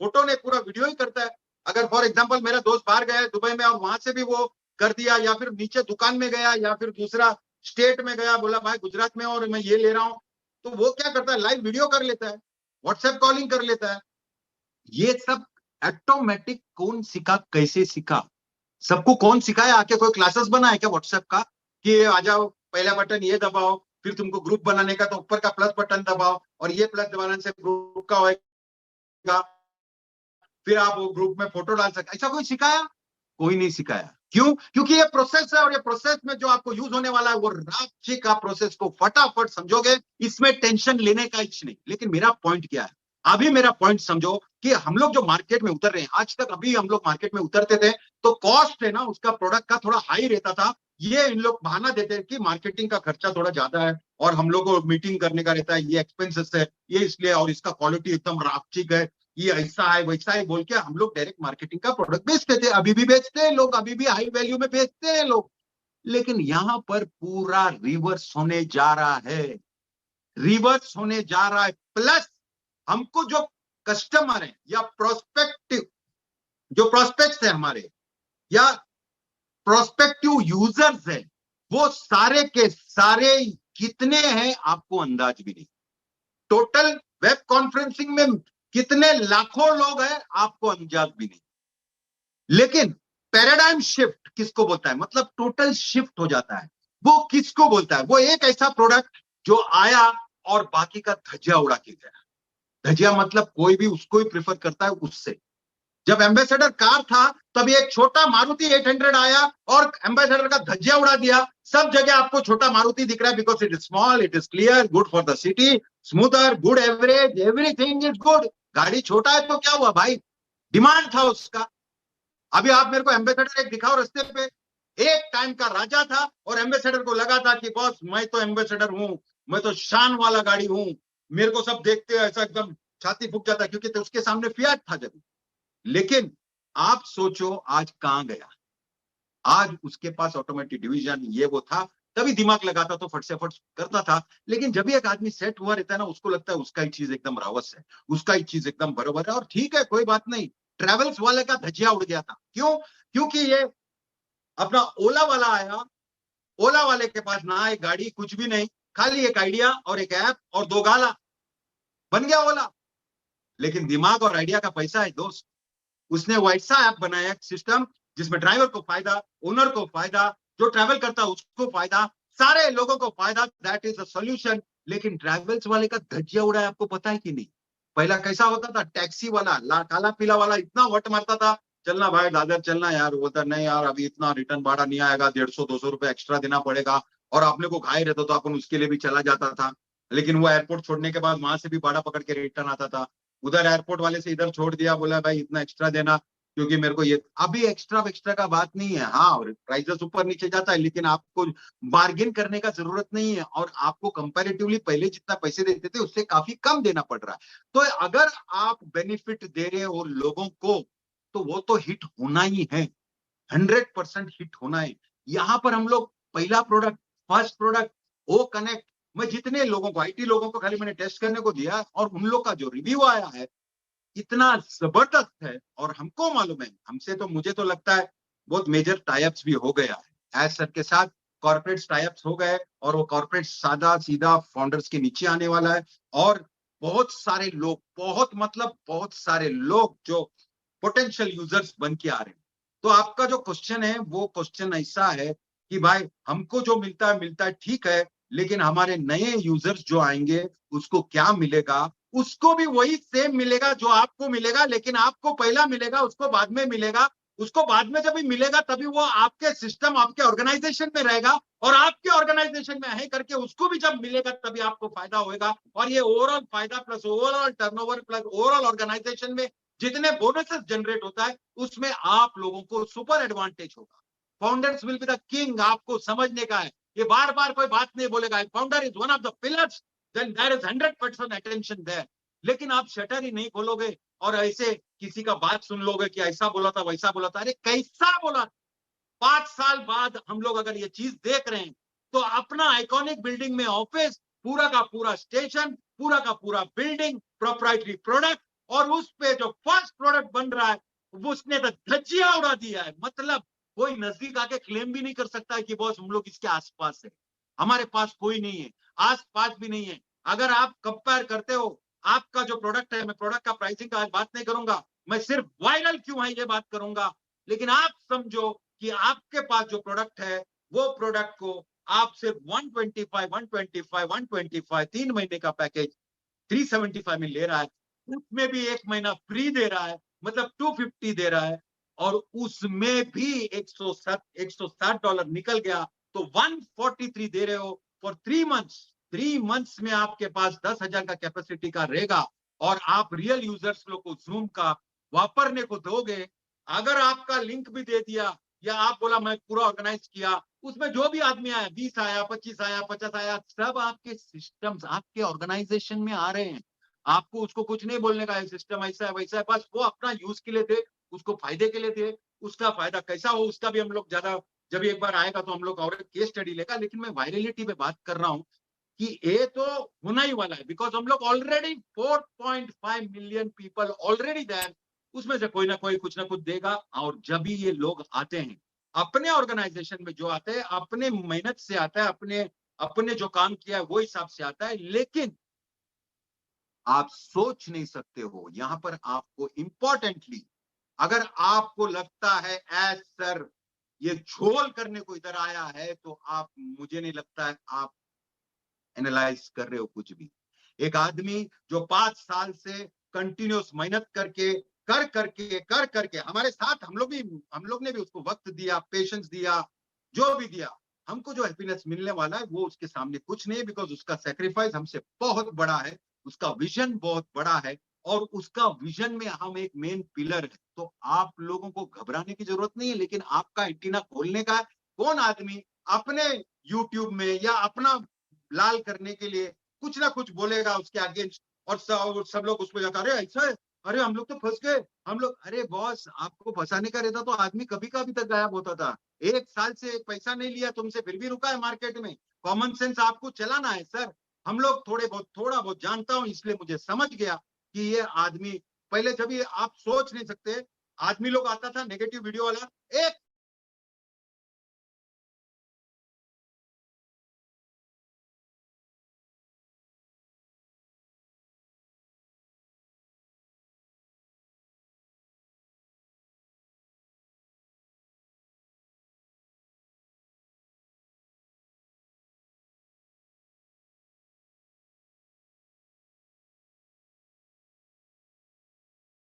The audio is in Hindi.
फोटो ने पूरा वीडियो ही करता है। अगर फॉर एग्जांपल मेरा दोस्त बाहर गया है दुबई में और वहां से भी वो कर दिया, या फिर नीचे दुकान में गया, या फिर दूसरा स्टेट में गया, बोला भाई गुजरात में और मैं ये ले रहा हूं, तो वो क्या करता है, लाइव वीडियो कर लेता है, व्हाट्सएप कॉलिंग कर लेता है। ये सब ऑटोमेटिक कौन सिखा, कैसे सिखा, सबको कौन सिखाया? आके कोई क्लासेस बना है क्या व्हाट्सएप का कि आ जाओ, पहला बटन ये दबाओ, फिर तुमको ग्रुप बनाने का तो ऊपर का प्लस बटन दबाओ और ये प्लस दबाने से ग्रुप का होएगा, फिर आप वो ग्रुप में फोटो डाल सकते? ऐसा कोई सिखाया? कोई नहीं सिखाया। क्यों? क्योंकि ये प्रोसेस है, और ये प्रोसेस में जो आपको यूज होने वाला है वो रापची का प्रोसेस को फटाफट समझोगे, इसमें टेंशन लेने का कुछ नहीं। लेकिन मेरा पॉइंट क्या है, अभी मेरा पॉइंट समझो कि हम लोग जो मार्केट में उतर रहे हैं, आज तक अभी हम लोग मार्केट में उतरते थे तो कॉस्ट है ना उसका, प्रोडक्ट का थोड़ा हाई रहता था। ये इन लोग बहाना देते हैं कि मार्केटिंग का खर्चा थोड़ा ज्यादा है और हम लोग को मीटिंग करने का रहता है, ये एक्सपेंसेस है, ये इसलिए, और इसका क्वालिटी एकदम रापचिक है, ये ऐसा है वैसा है बोल के हम लोग डायरेक्ट मार्केटिंग का प्रोडक्ट बेचते थे। अभी भी बेचते हैं लोग, अभी भी हाई वैल्यू में बेचते हैं लोग। लेकिन यहां पर पूरा रिवर्स होने जा रहा है, रिवर्स होने जा रहा है। प्लस हमको जो कस्टमर है या प्रोस्पेक्टिव, जो प्रोस्पेक्ट्स है हमारे, या प्रोस्पेक्टिव यूजर्स है, वो सारे के सारे कितने हैं आपको अंदाज भी नहीं। टोटल वेब कॉन्फ्रेंसिंग में कितने लाखों लोग हैं आपको अंदाज भी नहीं। लेकिन पैराडाइम शिफ्ट किसको बोलता है, मतलब टोटल शिफ्ट हो जाता है, वो किसको बोलता है? वो एक ऐसा प्रोडक्ट जो आया और बाकी का धज्जिया उड़ा के गया। धज्जिया मतलब कोई भी उसको ही प्रेफर करता है उससे। जब एम्बेसडर कार था तभी एक छोटा मारुति 800 आया और एम्बेसडर का धज्जिया उड़ा दिया। सब जगह आपको छोटा मारुति दिख रहा है, because it is small, it is clear, good for the city, smoother, good average, everything is good. गाड़ी छोटा है तो क्या हुआ भाई, डिमांड था उसका। अभी आप मेरे को एम्बेसडर एक दिखाओ रास्ते पे, एक टाइम का राजा था और एम्बेसडर को लगा था कि बॉस मैं तो एम्बेसडर हूं, मैं तो शान वाला गाड़ी हूं, मेरे को सब देखते ऐसा एकदम छाती फूक जाता, क्योंकि तो उसके सामने फियाट था जब। लेकिन आप सोचो आज कहां गया, आज उसके पास ऑटोमेटिक डिवीजन ये वो था, तभी दिमाग लगाता तो फट से फट करता था। लेकिन जब भी एक आदमी सेट हुआ रहता है ना, उसको लगता है उसका ही चीज एकदम रावस है, उसका ही चीज एकदम बराबर है, और ठीक है कोई बात नहीं। ट्रेवल्स वाले का धज्जिया उड़ गया था, क्यों? क्योंकि ये अपना ओला वाला आया, ओला वाले के पास ना एक गाड़ी कुछ भी नहीं, खाली एक आइडिया और एक ऐप और दो गाला, बन गया ओला। लेकिन दिमाग और आइडिया का पैसा है दोस्त। उसने वैसा ऐप बनाया सिस्टम जिसमें ड्राइवर को फायदा, ओनर को फायदा, जो ट्रैवल करता है उसको फायदा, सारे लोगों को फायदा, दैट इज अ सॉल्यूशन। लेकिन ट्रैवल्स वाले का धज्जिया उड़ा है, आपको पता है कि नहीं? पहला कैसा होता था, टैक्सी वाला काला पीला वाला इतना वट मारता था, चलना भाई दादर चलना यार, बोलता नहीं यार अभी इतना रिटर्न भाड़ा नहीं आएगा, 150-200 रुपए एक्स्ट्रा देना पड़ेगा, और आपने को घाई रहता तो अपन उसके लिए भी चला जाता था। लेकिन वो एयरपोर्ट छोड़ने के बाद वहां से भी भाड़ा पकड़ के रिटर्न आता था, उधर एयरपोर्ट वाले से इधर छोड़ दिया, बोला भाई इतना एक्स्ट्रा देना, क्योंकि मेरे को ये अभी एक्स्ट्रा एक्स्ट्रा का बात नहीं है। हाँ प्राइसेस ऊपर नीचे जाता है, लेकिन आपको बार्गेन करने का जरूरत नहीं है, और आपको कंपैरेटिवली पहले जितना पैसे देते थे उससे काफी कम देना पड़ रहा है। तो अगर आप बेनिफिट दे रहे हो लोगों को तो वो तो हिट होना ही है, 100% हिट होना है। यहां पर हम लोग पहला product, first product, O connect, मैं जितने लोगों को, आईटी लोगों को खाली मैंने टेस्ट करने को दिया और उन लोग का जो रिव्यू आया है इतना जबरदस्त है। और हमको मालूम है, हमसे तो मुझे तो लगता है बहुत मेजर टाइप्स भी हो गया है एज सर के साथ, कॉर्पोरेट टाइप्स हो गए, और वो कॉर्पोरेट सादा सीधा फाउंडर्स के नीचे आने वाला है। और बहुत सारे लोग, बहुत मतलब बहुत सारे लोग जो पोटेंशियल यूजर्स बन के आ रहे हैं। तो आपका जो क्वेश्चन है वो क्वेश्चन ऐसा है कि भाई हमको जो मिलता है ठीक है, लेकिन हमारे नए यूजर्स जो आएंगे उसको क्या मिलेगा? उसको भी वही सेम मिलेगा जो आपको मिलेगा, लेकिन आपको पहला मिलेगा, उसको बाद में मिलेगा। उसको बाद में जब भी मिलेगा तभी वो आपके सिस्टम, आपके ऑर्गेनाइजेशन में रहेगा, और आपके ऑर्गेनाइजेशन में है करके उसको भी जब मिलेगा तभी आपको फायदा होगा। और ये ओवरऑल फायदा plus overall turnover plus overall organisation में जितने बोनसेस जनरेट होता है उसमें आप लोगों को सुपर एडवांटेज होगा। Founders will be the king, आपको समझने का है। ये बार बार कोई बात नहीं बोलेगा, founder is one of the pillars, then there is 100% attention there। लेकिन आप शटर ही नहीं खोलोगे और ऐसे किसी का बात सुन लोगे कि ऐसा बोला था वैसा बोला था, अरे कैसा बोला? 5 साल बाद हम लोग अगर ये चीज देख रहे हैं तो अपना आइकॉनिक बिल्डिंग में ऑफिस, पूरा का पूरा स्टेशन, पूरा का पूरा बिल्डिंग, प्रोप्राइटरी प्रोडक्ट, और उस पे जो फर्स्ट प्रोडक्ट बन रहा है उसने तो धज्जियां उड़ा दिया है। मतलब कोई नजदीक आके क्लेम भी नहीं कर सकता है कि बॉस हम लोग इसके आसपास है, हमारे पास कोई नहीं है, आस पास भी नहीं है। अगर आप कंपेयर करते हो आपका जो प्रोडक्ट है, मैं प्रोडक्ट का प्राइसिंग का आज बात नहीं करूंगा, मैं सिर्फ वायरल क्यों है ये बात करूंगा। लेकिन आप समझो कि आपके पास जो प्रोडक्ट है वो प्रोडक्ट को आप सिर्फ 125 3 महीने का पैकेज 375 में ले रहा है, उसमें भी 1 महीना फ्री दे रहा है, मतलब 250 दे रहा है, और उसमें भी $160 निकल गया तो 143 दे रहे हो फॉर 3 मंथ्स। 3 मंथ्स में आपके पास 10,000 का कैपेसिटी का रहेगा और आप रियल यूजर्स लोग को जूम का वापरने को दोगे। अगर आपका लिंक भी दे दिया या आप बोला मैं पूरा ऑर्गेनाइज किया, उसमें जो भी आदमी आया, 20 आया, 25 आया, 50 आया, सब आपके सिस्टम्स आपके ऑर्गेनाइजेशन में आ रहे हैं। आपको उसको कुछ नहीं बोलने का है, सिस्टम ऐसा है वैसा है, बस वो अपना यूज के लिए थे, उसको फायदे के लिए थे। उसका फायदा कैसा हो उसका भी हम लोग ज्यादा, जब एक बार आएगा तो हम लोग और केस स्टडी लेगा। लेकिन मैं वायरलिटी पे बात कर रहा हूँ कि ये तो होना ही वाला है, बिकॉज हम लोग already 4.5 million people already there, उसमें से कोई ना कोई कुछ ना कुछ देगा। और जब भी ये लोग आते हैं अपने ऑर्गेनाइजेशन में, जो आते हैं अपने मेहनत से आता है, अपने अपने जो काम किया है वो हिसाब से आता है। लेकिन आप सोच नहीं सकते हो यहां पर आपको इंपॉर्टेंटली, अगर आपको लगता है एज सर ये झोल करने को इधर आया है, तो आप, मुझे नहीं लगता है आप एनालाइज कर रहे हो कुछ भी। एक आदमी जो 5 साल से कंटिन्यूस मेहनत करके कर करके हमारे साथ, हम लोग ने भी उसको वक्त दिया, पेशेंस दिया, जो भी दिया, हमको जो हैप्पीनेस मिलने वाला है वो उसके सामने कुछ नहीं है, बिकॉज उसका सेक्रीफाइस हमसे बहुत बड़ा है, उसका विजन बहुत बड़ा है, और उसका विजन में हम एक मेन पिलर है। तो आप लोगों को घबराने की जरूरत नहीं है, लेकिन आपका एंटीना खोलने का है। कौन आदमी अपने यूट्यूब में या अपना लाल करने के लिए कुछ ना कुछ बोलेगा उसके अगेंस्ट, और सब लोग उसको जाकर अरे ऐसा है, अरे हम लोग तो फंस गए, हम लोग, अरे बॉस आपको फंसाने का रहता तो आदमी कभी का अभी तक गायब होता था। 1 साल से पैसा नहीं लिया तुमसे फिर भी रुका है मार्केट में। कॉमन सेंस आपको चलाना है सर। हम लोग थोड़ा बहुत जानता हूं, इसलिए मुझे समझ गया कि ये आदमी, पहले जब ये आप सोच नहीं सकते, आदमी लोग आता था नेगेटिव वीडियो वाला, एक